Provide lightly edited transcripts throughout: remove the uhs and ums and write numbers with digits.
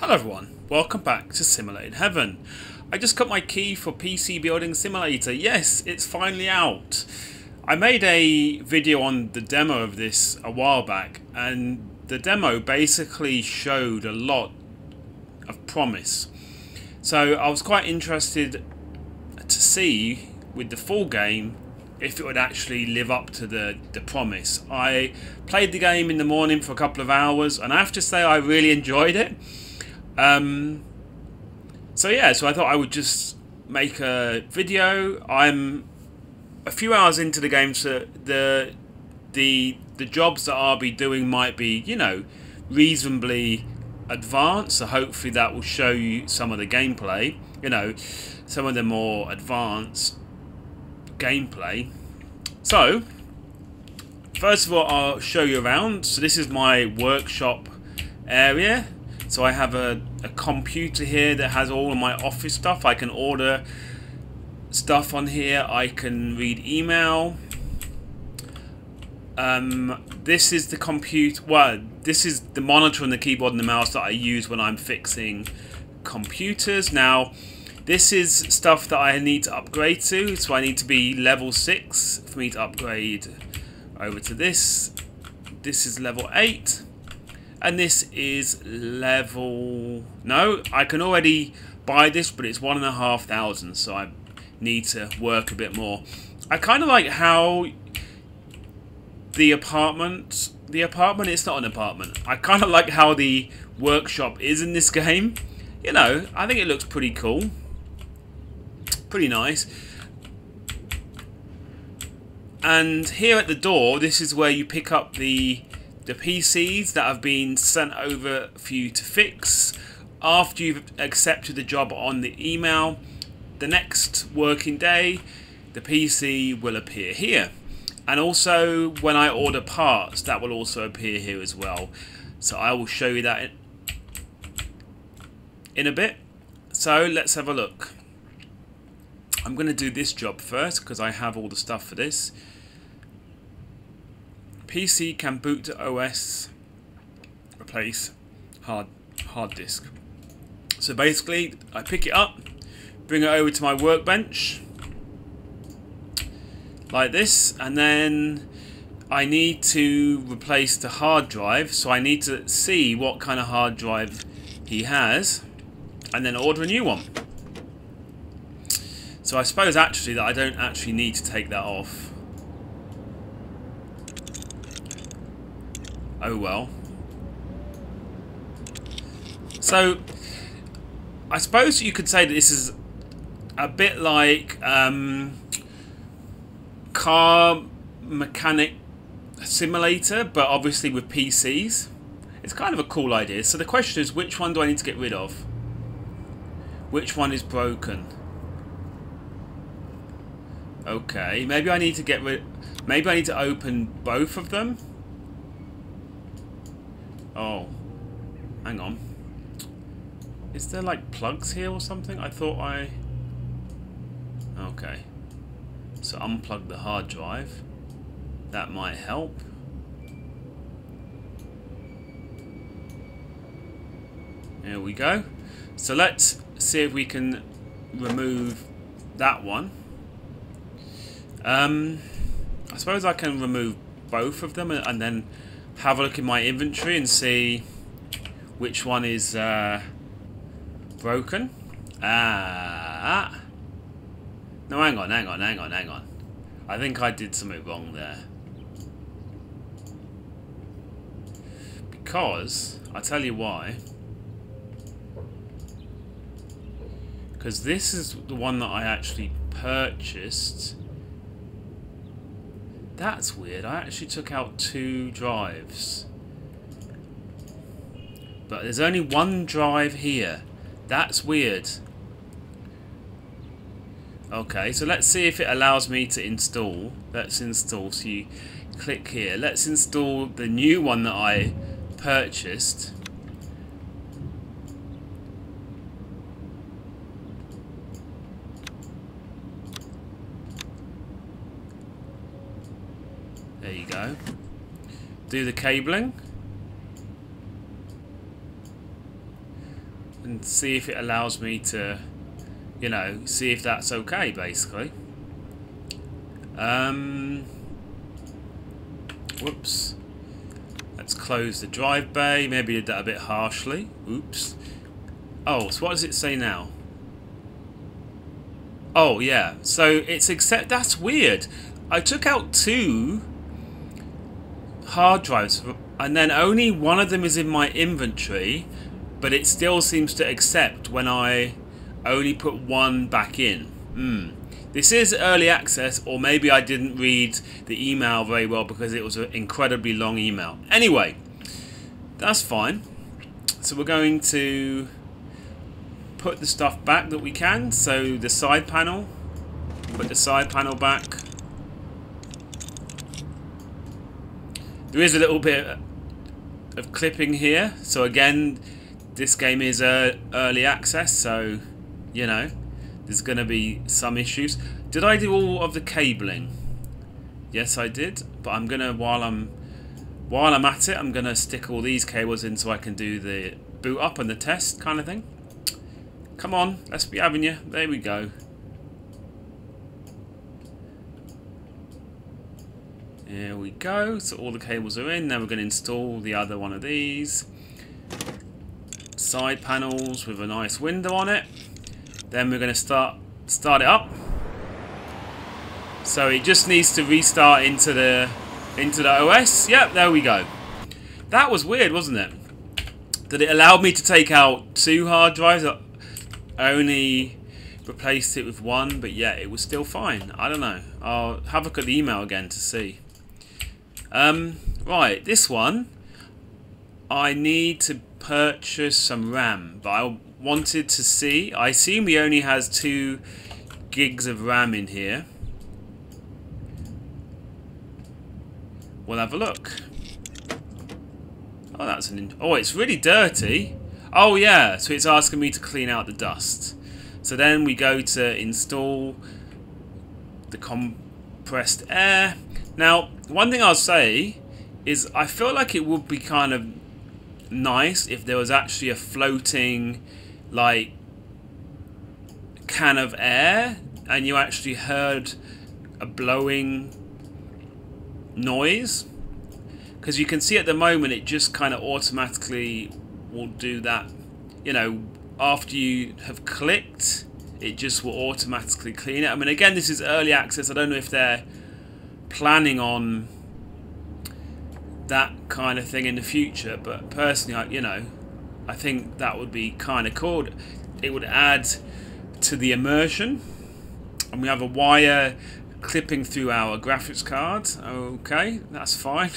Hello everyone, welcome back to Simulated Heaven. I just got my key for PC Building Simulator. Yes, it's finally out. I made a video on the demo of this a while back, and the demo basically showed a lot of promise. So I was quite interested to see with the full game if it would actually live up to the promise. I played the game in the morning for a couple of hours, and I have to say I really enjoyed it. So I thought I would just make a video. I'm a few hours into the game, so the jobs that I'll be doing might be, reasonably advanced. So hopefully that will show you some of the gameplay, some of the more advanced gameplay. So first of all, I'll show you around. So this is my workshop area. So I have a computer here that has all of my office stuff. I can order stuff on here. I can read email. This is the computer. Well, this is the monitor and the keyboard and the mouse that I use when I'm fixing computers. Now, this is stuff that I need to upgrade to. So I need to be level 6 for me to upgrade over to this. This is level 8. And this is level... No, I can already buy this, but it's 1,500, so I need to work a bit more. I kind of like how the apartment... it's not an apartment. I kind of like how the workshop is in this game. I think it looks pretty cool. Pretty nice. And here at the door, this is where you pick up the PCs that have been sent over for you to fix. After you've accepted the job on the email, the next working day, the PC will appear here. And also, when I order parts, that will also appear here as well. So I will show you that in a bit. So let's have a look. I'm going to do this job first because I have all the stuff for this. PC can boot to OS, replace hard disk. So basically, I pick it up, bring it over to my workbench, like this, and then I need to replace the hard drive. So I need to see what kind of hard drive he has, and then order a new one. So I suppose actually that I don't actually need to take that off. Oh well. So I suppose you could say that this is a bit like car mechanic simulator, but obviously with PCs. It's kind of a cool idea. So the question is, which one do I need to get rid of? Which one is broken? Okay, maybe I need to get rid. Maybe I need to open both of them. Oh, hang on. Is there like plugs here or something? I thought I... Okay. So unplug the hard drive. That might help. There we go. So let's see if we can remove that one. I suppose I can remove both of them and then have a look in my inventory and see which one is broken. No, hang on. I think I did something wrong there. Because, I'll tell you why. Because this is the one that I actually purchased. That's weird. I actually took out 2 drives. But there's only 1 drive here. That's weird. Okay, so let's see if it allows me to install. Let's install. So you click here. Let's install the new one that I purchased. There you go. Do the cabling. and see if it allows me to, you know, see if that's okay, basically. Whoops. Let's close the drive bay. Maybe did that a bit harshly. Oops. Oh, so what does it say now? Oh, yeah. So it's accept. That's weird. I took out 2 hard drives, and then only one of them is in my inventory, but it still seems to accept when I only put 1 back in. This is early access, or maybe I didn't read the email very well because it was an incredibly long email. Anyway, that's fine. So we're going to put the stuff back that we can. So the side panel, put the side panel back. There is a little bit of clipping here. So again, this game is early access, so you know there's going to be some issues. Did I do all of the cabling? Yes, I did. But I'm gonna while I'm at it, I'm gonna stick all these cables in so I can do the boot up and the test kind of thing. Come on, let's be having you. There we go. There we go. So all the cables are in. Now we're going to install the other one of these. Side panels with a nice window on it. Then we're going to start it up. So it just needs to restart into the OS. Yep, there we go. That was weird, wasn't it? That it allowed me to take out 2 hard drives. I only replaced it with 1, but yeah, it was still fine. I don't know. I'll have a look at the email again to see. Right, this one I need to purchase some RAM, but I wanted to see. I assume he only has 2 gigs of RAM in here. We'll have a look. Oh, that's oh, it's really dirty. Oh yeah, so it's asking me to clean out the dust. So then we go to install the compressed air. Now, one thing I'll say is I feel like it would be kind of nice if there was actually a floating, like, can of air and you actually heard a blowing noise, because you can see at the moment it just kind of automatically will do that. You know, after you have clicked, it just will automatically clean it. I mean, again, this is early access. I don't know if they're planning on that kind of thing in the future, but personally, you know, I think that would be kind of cool. It would add to the immersion. And we have a wire clipping through our graphics card. Okay, that's fine.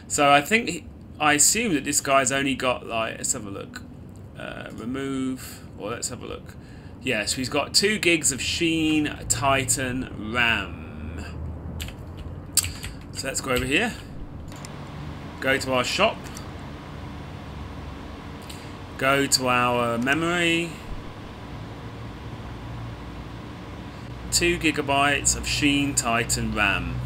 So I assume that this guy's only got, like, let's have a look. Remove, or let's have a look. Yeah, so he's got 2 gigs of Sheen Titan RAM. So let's go over here. Go to our shop. Go to our memory. 2 gigabytes of Sheen Titan RAM.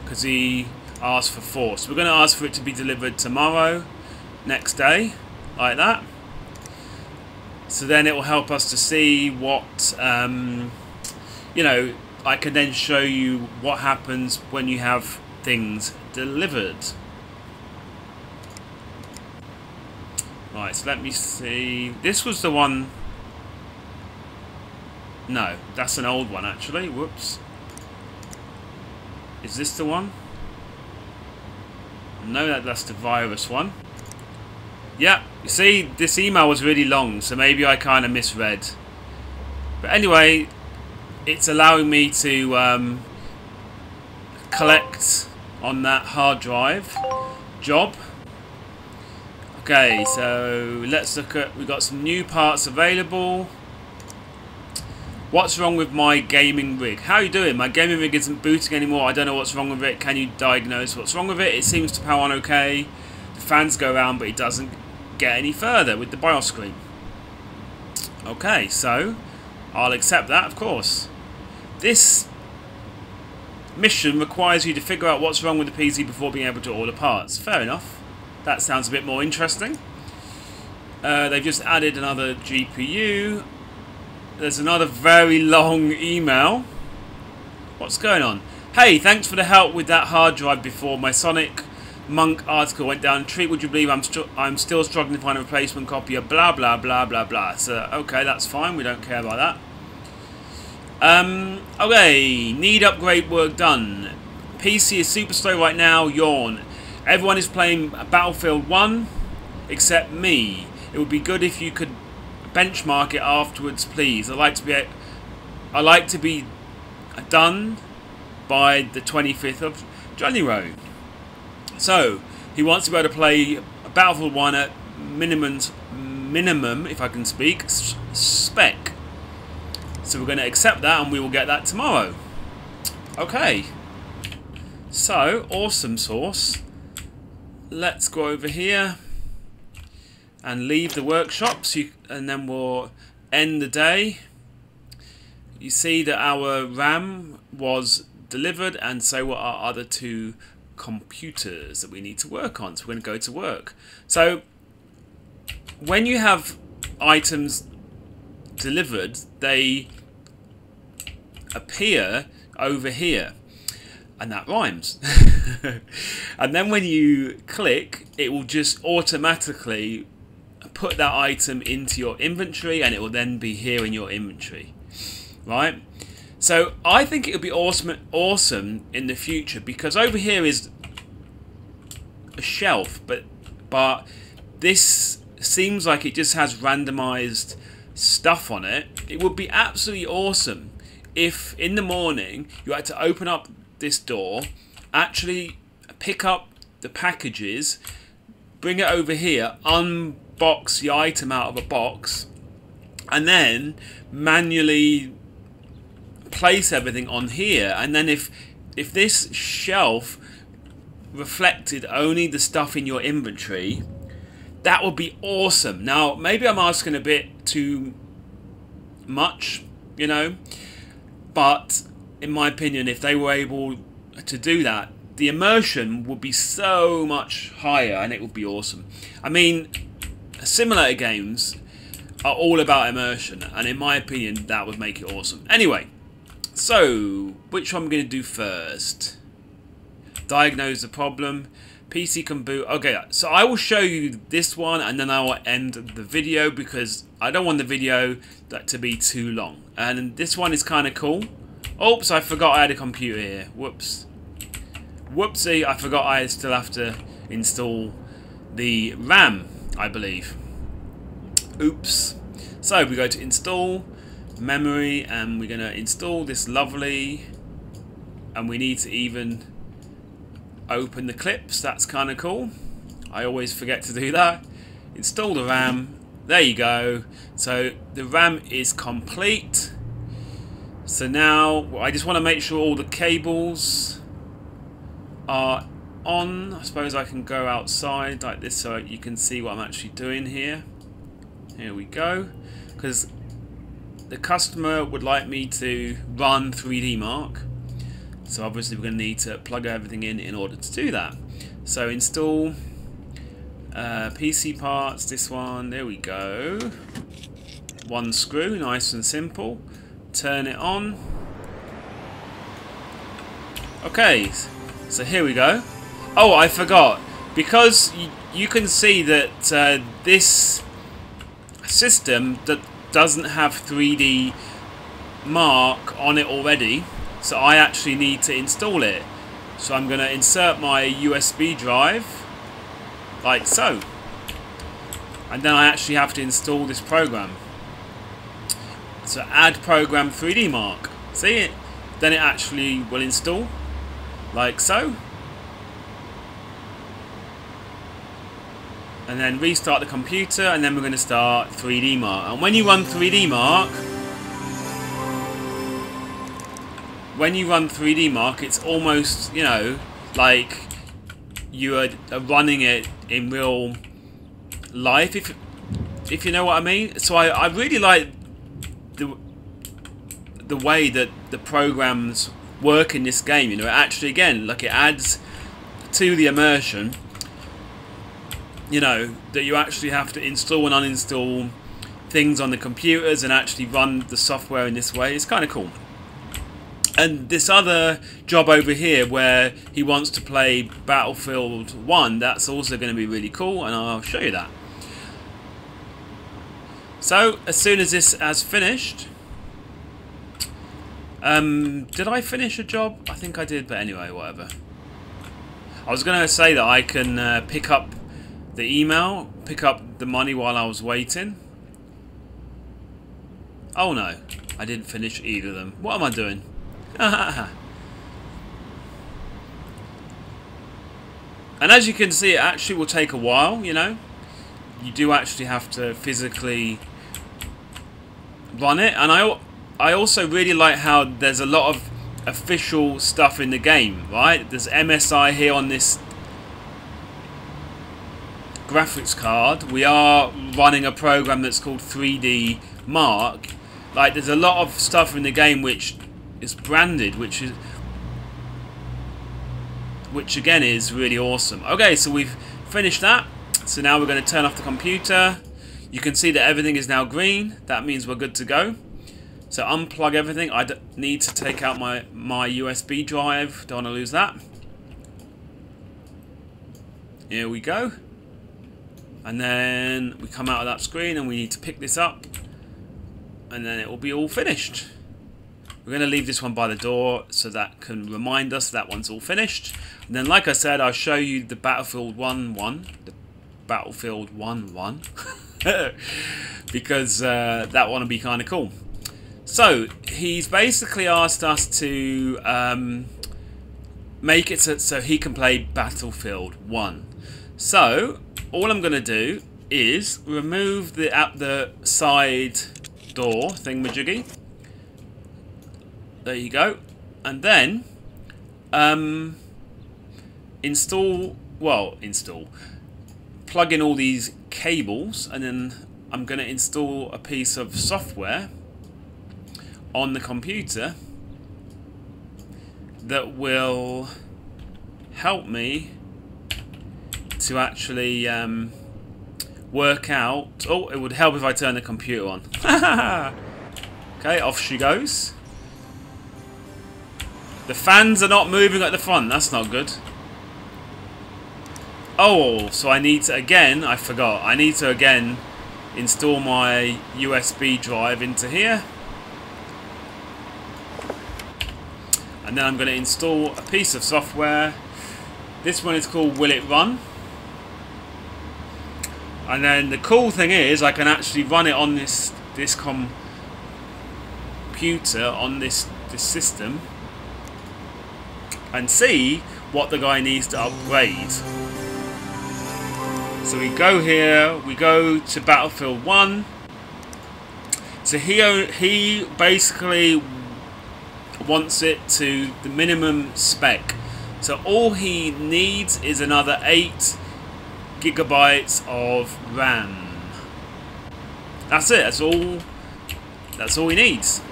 Because he asked for 4. So we're going to ask for it to be delivered tomorrow, next day, like that. So then it will help us to see what, you know, I can then show you what happens when you have things delivered. Right, so let me see. This was the one. No, that's an old one actually. Whoops. Is this the one? No, that's the virus one. Yeah, you see, this email was really long, so maybe I kind of misread. But anyway, it's allowing me to collect on that hard drive job. Okay, so let's look at, we've got some new parts available. What's wrong with my gaming rig? How are you doing? My gaming rig isn't booting anymore. I don't know what's wrong with it. Can you diagnose what's wrong with it? It seems to power on okay. The fans go around, but it doesn't get any further with the BIOS screen. Okay, so I'll accept that, of course. This mission requires you to figure out what's wrong with the PC before being able to order parts. Fair enough. That sounds a bit more interesting. They've just added another GPU. There's another very long email. What's going on? Hey, thanks for the help with that hard drive before my Sonic Monk article went down. Treat, would you believe I'm still struggling to find a replacement copy of blah blah blah blah blah. So okay, that's fine. We don't care about that. Okay, need upgrade work done. PC is super slow right now. Yawn. Everyone is playing Battlefield 1 except me. It would be good if you could benchmark it afterwards, please. I like to be done by the 25th of January. So he wants to be able to play Battlefield 1 at minimum, if I can speak, spec. So we're going to accept that, and we will get that tomorrow. Okay. So awesome sauce. Let's go over here and leave the workshop, and then we'll end the day. You see that our RAM was delivered, and so were our other two computers that we need to work on. So we're going to go to work. So when you have items delivered, they appear over here, and that rhymes. And then when you click, it will just automatically put that item into your inventory, and it will then be here in your inventory, right? So I think it would be awesome in the future, because over here is a shelf, but this seems like it just has randomized stuff on it. It would be absolutely awesome if in the morning you had to open up this door, actually pick up the packages, bring it over here, unbox the item out of a box, and then manually place everything on here. And then if this shelf reflected only the stuff in your inventory, that would be awesome. Now maybe I'm asking a bit too much, you know, but in my opinion, if they were able to do that, the immersion would be so much higher, and it would be awesome. I mean, simulator games are all about immersion, and in my opinion, that would make it awesome. Anyway, so which one am I going to do first? Diagnose the problem. PC can boot. Okay, so I will show you this one, and then I will end the video, because I don't want the video to be too long. And this one is kind of cool. Oops, I forgot I had a computer here. Whoops. Whoopsie, I forgot I still have to install the RAM, I believe. Oops. So we go to install memory, and we're going to install this lovely, and we need to even open the clips. That's kind of cool. I always forget to do that. Install the RAM. There you go. So the RAM is complete. So now I just want to make sure all the cables are on. I suppose I can go outside like this so you can see what I'm actually doing here. Here we go. Because the customer would like me to run 3D Mark. So obviously we're going to need to plug everything in order to do that. So install PC parts, this one, there we go. One screw, nice and simple. Turn it on. Okay, so here we go. Oh, I forgot. Because you can see that this system that doesn't have 3D Mark on it already. So I actually need to install it. So I'm going to insert my USB drive, like so. And then I actually have to install this program. So add program 3D Mark. See it? Then it actually will install, like so. And then restart the computer, and then we're going to start 3D Mark. And when you run 3D Mark, it's almost, you know, like you are running it in real life, if you know what I mean. So I really like the way that the programs work in this game. You know, actually, again, like, it adds to the immersion. You know, that you actually have to install and uninstall things on the computers and actually run the software in this way. It's kind of cool. And this other job over here where he wants to play Battlefield 1, that's also going to be really cool, and I'll show you that. So, as soon as this has finished... did I finish a job? I think I did, but anyway, whatever. I was going to say that I can pick up the email, pick up the money while I was waiting. Oh no, I didn't finish either of them. What am I doing? And as you can see, it actually will take a while, you know. You do actually have to physically run it. And I also really like how there's a lot of official stuff in the game, right? There's MSI here on this graphics card. We are running a program that's called 3D Mark. Like, there's a lot of stuff in the game which is branded, which again is really awesome. Okay, so we've finished that. So now we're going to turn off the computer. You can see that everything is now green. That means we're good to go. So unplug everything. I need to take out my USB drive. Don't want to lose that. Here we go. And then we come out of that screen and we need to pick this up. And then it will be all finished. We're going to leave this one by the door so that can remind us that one's all finished. And then, like I said, I'll show you the Battlefield 1-1. The Battlefield 1-1. Because that one will be kind of cool. So, he's basically asked us to make it so he can play Battlefield 1. So, all I'm going to do is remove the side door thingamajiggy. There you go. And then install, plug in all these cables, and then I'm going to install a piece of software on the computer that will help me to actually work out. Oh, it would help if I turn the computer on. Okay, off she goes. The fans are not moving at the front. That's not good. Oh, so I need to again, I forgot. I need to again install my USB drive into here. And then I'm going to install a piece of software. This one is called Will It Run? And then the cool thing is I can actually run it on this computer, on this system, and see what the guy needs to upgrade. So we go here, we go to Battlefield 1. So he basically wants it to the minimum spec. So all he needs is another 8 GB of RAM. That's it. That's all he needs.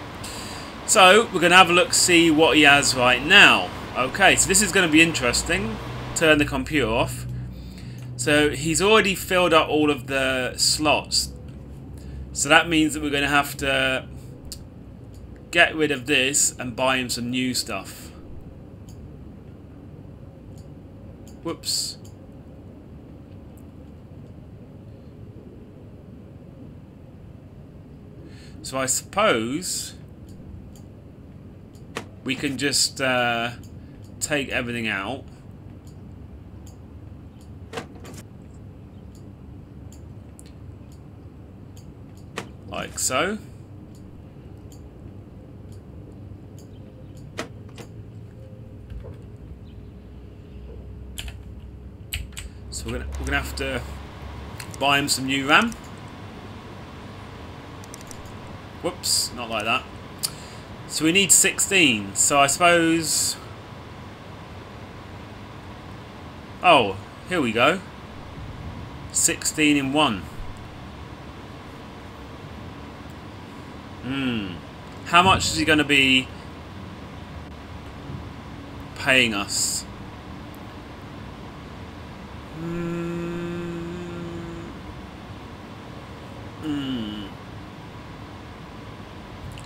So we're gonna have a look, see what he has right now. Okay, so this is going to be interesting. Turn the computer off. So he's already filled up all of the slots. So that means that we're going to have to get rid of this and buy him some new stuff. Whoops. So I suppose we can just take everything out. Like so. So we're gonna have to buy him some new RAM. Whoops, not like that. So we need 16. So I suppose. Oh, here we go. 16 in one. How much is he going to be paying us.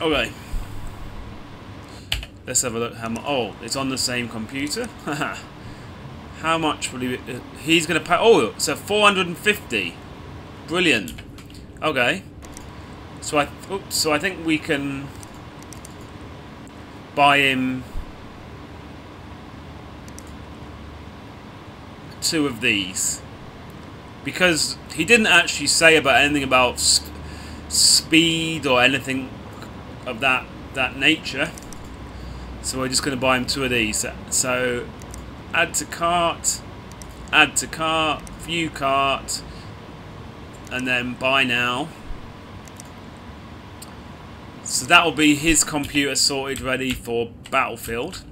Okay. Let's have a look how much. Oh, it's on the same computer. How much will he? He's going to pay. Oh, so 450. Brilliant. Okay. So I think we can buy him 2 of these, because he didn't actually say about anything about speed or anything of that nature. So we're just going to buy him 2 of these. So add to cart, view cart, and then buy now. So that will be his computer sorted, ready for Battlefield.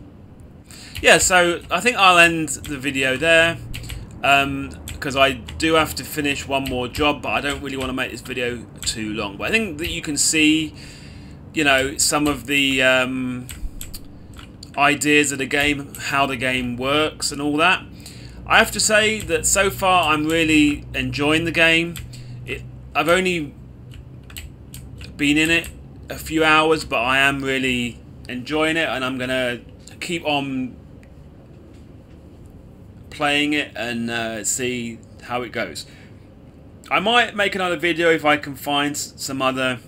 Yeah, so I think I'll end the video there, because I do have to finish one more job, but I don't really want to make this video too long. But I think that you can see, you know, some of the ideas of the game, how the game works and all that. I have to say that so far I'm really enjoying the game. I've only been in it a few hours, but I am really enjoying it, and I'm gonna keep on playing it and see how it goes. I might make another video if I can find some other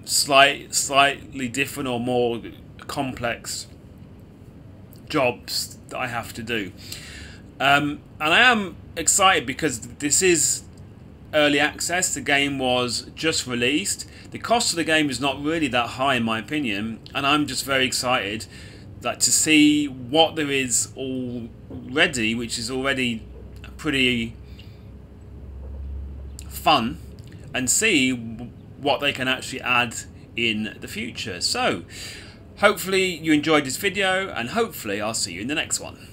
slightly different or more complex jobs that I have to do. And I am excited because this is early access. The game was just released. The cost of the game is not really that high in my opinion, and I'm just very excited that to see what there is already, which is already pretty fun, and see what they can actually add in the future. So hopefully you enjoyed this video, and hopefully I'll see you in the next one.